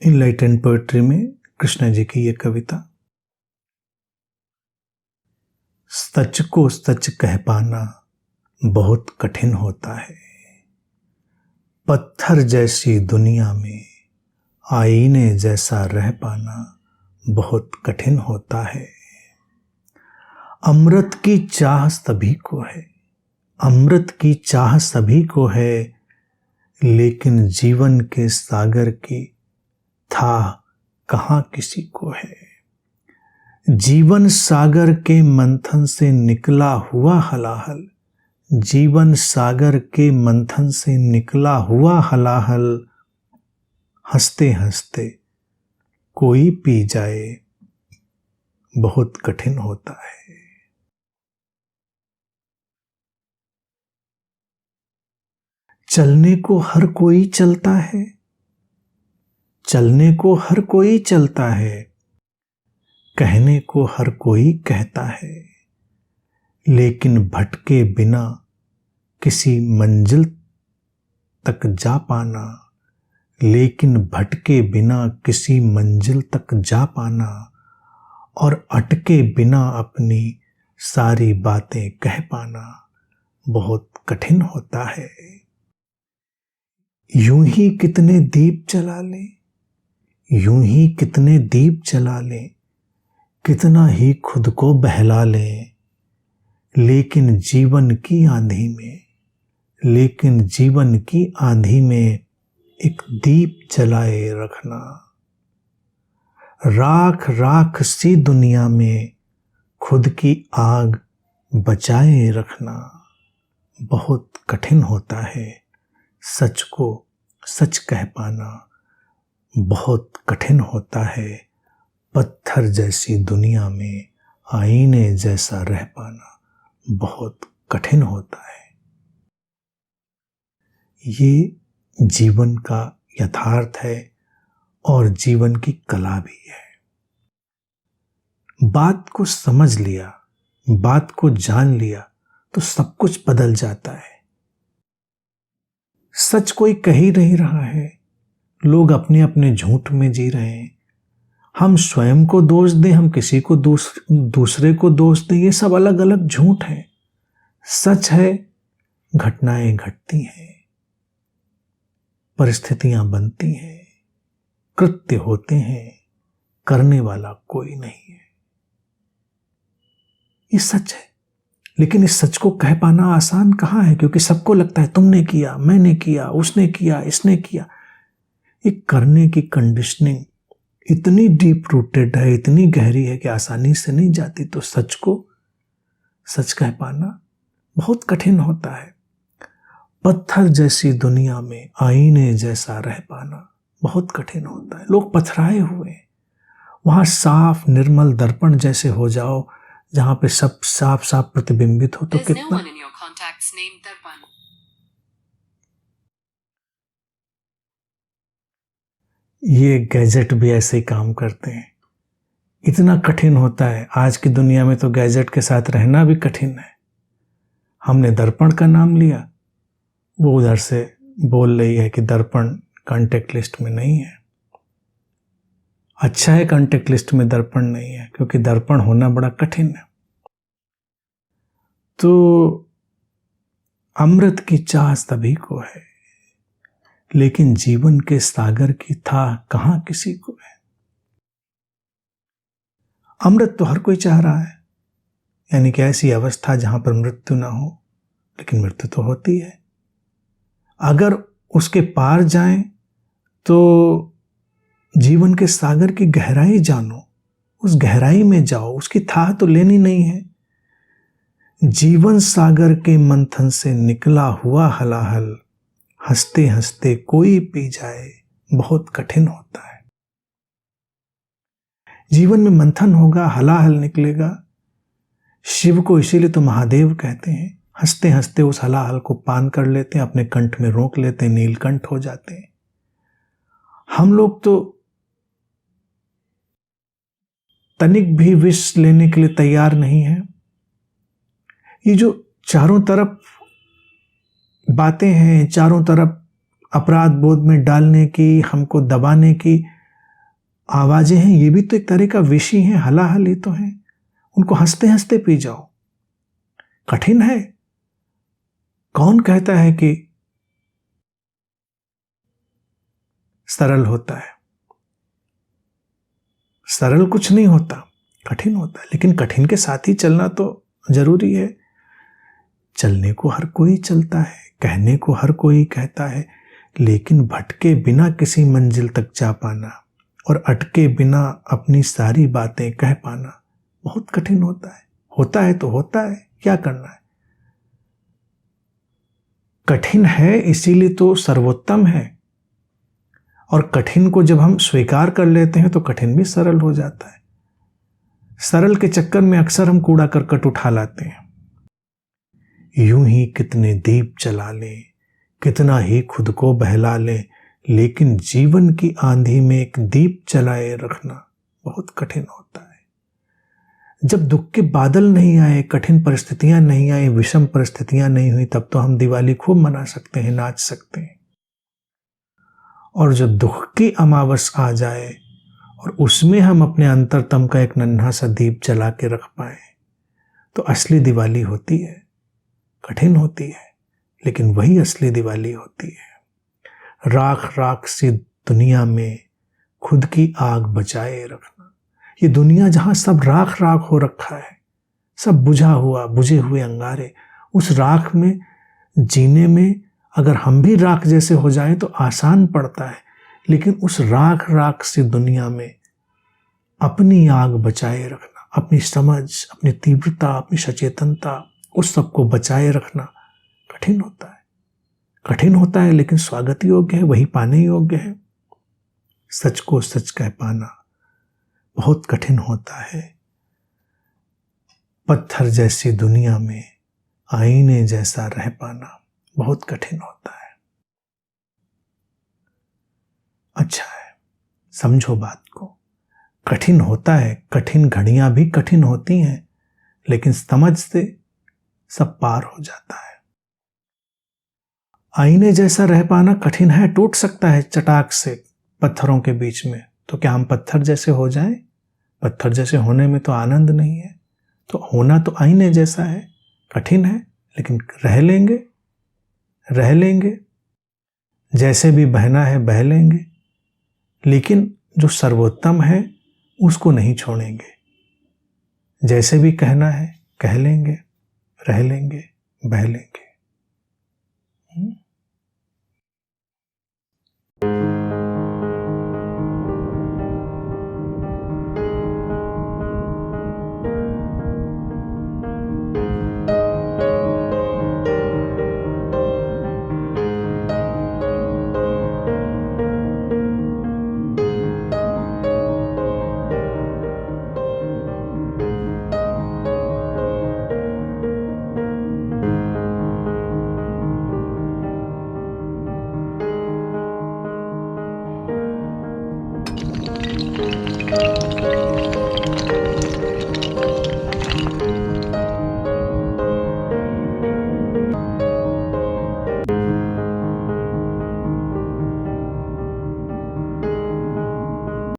Enlightened poetry में कृष्णा जी की ये कविता। सच को सच कह पाना बहुत कठिन होता है, पत्थर जैसी दुनिया में आईने जैसा रह पाना बहुत कठिन होता है। अमृत की चाह सभी को है, अमृत की चाह सभी को है, लेकिन जीवन के सागर की था कहाँ किसी को है। जीवन सागर के मंथन से निकला हुआ हलाहल, जीवन सागर के मंथन से निकला हुआ हलाहल, हंसते हंसते कोई पी जाए बहुत कठिन होता है। चलने को हर कोई चलता है, चलने को हर कोई चलता है, कहने को हर कोई कहता है, लेकिन भटके बिना किसी मंजिल तक जा पाना, लेकिन भटके बिना किसी मंजिल तक जा पाना और अटके बिना अपनी सारी बातें कह पाना बहुत कठिन होता है। यूं ही कितने दीप जला लें, यूं ही कितने दीप जला लें, कितना ही खुद को बहला लें, लेकिन जीवन की आंधी में, लेकिन जीवन की आंधी में एक दीप जलाए रखना। राख राख सी दुनिया में खुद की आग बचाए रखना बहुत कठिन होता है। सच को सच कह पाना बहुत कठिन होता है, पत्थर जैसी दुनिया में आईने जैसा रह पाना बहुत कठिन होता है। ये जीवन का यथार्थ है और जीवन की कला भी है। बात को समझ लिया, बात को जान लिया तो सब कुछ बदल जाता है। सच कोई कह ही नहीं रहा है, लोग अपने अपने झूठ में जी रहे हैं। हम स्वयं को दोष दें, हम किसी को दूसरे को दोष दें, ये सब अलग अलग झूठ है। सच है घटनाएं घटती हैं, परिस्थितियां बनती हैं, कृत्य होते हैं, करने वाला कोई नहीं है। ये सच है, लेकिन इस सच को कह पाना आसान कहाँ है, क्योंकि सबको लगता है तुमने किया, मैंने किया, उसने किया, इसने किया। ये करने की कंडीशनिंग इतनी डीप रूटेड है, इतनी गहरी है कि आसानी से नहीं जाती। तो सच को सच कह पाना बहुत कठिन होता है। पत्थर जैसी दुनिया में आईने जैसा रह पाना बहुत कठिन होता है। लोग पथराए हुए हैं, वहां साफ निर्मल दर्पण जैसे हो जाओ, जहां पे सब साफ साफ प्रतिबिंबित हो तो कितना। ये गैजेट भी ऐसे ही काम करते हैं, इतना कठिन होता है। आज की दुनिया में तो गैजेट के साथ रहना भी कठिन है। हमने दर्पण का नाम लिया, वो उधर से बोल रही है कि दर्पण कांटेक्ट लिस्ट में नहीं है। अच्छा है कांटेक्ट लिस्ट में दर्पण नहीं है, क्योंकि दर्पण होना बड़ा कठिन है। तो अमृत की चाह सभी को है, लेकिन जीवन के सागर की था कहाँ किसी को है। अमृत तो हर कोई चाह रहा है, यानी कि ऐसी अवस्था जहां पर मृत्यु ना हो, लेकिन मृत्यु तो होती है। अगर उसके पार जाएं तो जीवन के सागर की गहराई जानो, उस गहराई में जाओ, उसकी थाह तो लेनी नहीं है। जीवन सागर के मंथन से निकला हुआ हलाहल, हंसते हंसते कोई पी जाए बहुत कठिन होता है। जीवन में मंथन होगा, हलाहल निकलेगा। शिव को इसीलिए तो महादेव कहते हैं। हंसते हंसते उस हलाहल को पान कर लेते हैं, अपने कंठ में रोक लेते हैं, नीलकंठ हो जाते हैं। हम लोग तो तनिक भी विष लेने के लिए तैयार नहीं है। ये जो चारों तरफ बातें हैं, चारों तरफ अपराध बोध में डालने की, हमको दबाने की, आवाजें हैं, ये भी तो एक तरह का विष ही है, हलाहल ही तो है। उनको हंसते हंसते पी जाओ। कठिन है। कौन कहता है कि सरल होता है? सरल कुछ नहीं होता, कठिन होता है। लेकिन कठिन के साथ ही चलना तो जरूरी है। चलने को हर कोई चलता है, कहने को हर कोई कहता है, लेकिन भटके बिना किसी मंजिल तक जा पाना और अटके बिना अपनी सारी बातें कह पाना बहुत कठिन होता है। होता है तो होता है, क्या करना है। कठिन है इसीलिए तो सर्वोत्तम है। और कठिन को जब हम स्वीकार कर लेते हैं तो कठिन भी सरल हो जाता है। सरल के चक्कर में अक्सर हम कूड़ा करकट उठा लाते हैं। यूं ही कितने दीप जला लें, कितना ही खुद को बहला लें, लेकिन जीवन की आंधी में एक दीप जलाए रखना बहुत कठिन होता है। जब दुख के बादल नहीं आए, कठिन परिस्थितियां नहीं आई, विषम परिस्थितियां नहीं हुई, तब तो हम दिवाली खूब मना सकते हैं, नाच सकते हैं। और जब दुख की अमावस आ जाए और उसमें हम अपने अंतरतम का एक नन्हा सा दीप जला के रख पाए तो असली दिवाली होती है। कठिन होती है, लेकिन वही असली दिवाली होती है। राख राख सी दुनिया में खुद की आग बचाए रखना। ये दुनिया जहां सब राख राख हो रखा है, सब बुझे हुए अंगारे, उस राख में जीने में अगर हम भी राख जैसे हो जाएं तो आसान पड़ता है। लेकिन उस राख राख सी दुनिया में अपनी आग बचाए रखना, अपनी समझ, अपनी तीव्रता, अपनी सचेतनता, उस सबको बचाए रखना कठिन होता है। कठिन होता है लेकिन स्वागत योग्य है, वही पाने योग्य है। सच को सच कह पाना बहुत कठिन होता है। पत्थर जैसी दुनिया में आईने जैसा रह पाना बहुत कठिन होता है। अच्छा है, समझो बात को। कठिन होता है, कठिन घड़ियां भी कठिन होती हैं, लेकिन समझ से सब पार हो जाता है। आईने जैसा रह पाना कठिन है, टूट सकता है चटाक से पत्थरों के बीच में। तो क्या हम पत्थर जैसे हो जाएं? पत्थर जैसे होने में तो आनंद नहीं है। तो होना तो आईने जैसा है, कठिन है, लेकिन रह लेंगे। जैसे भी बहना है बह लेंगे, लेकिन जो सर्वोत्तम है उसको नहीं छोड़ेंगे। जैसे भी कहना है कह लेंगे, रह लेंगे, बह लेंगे।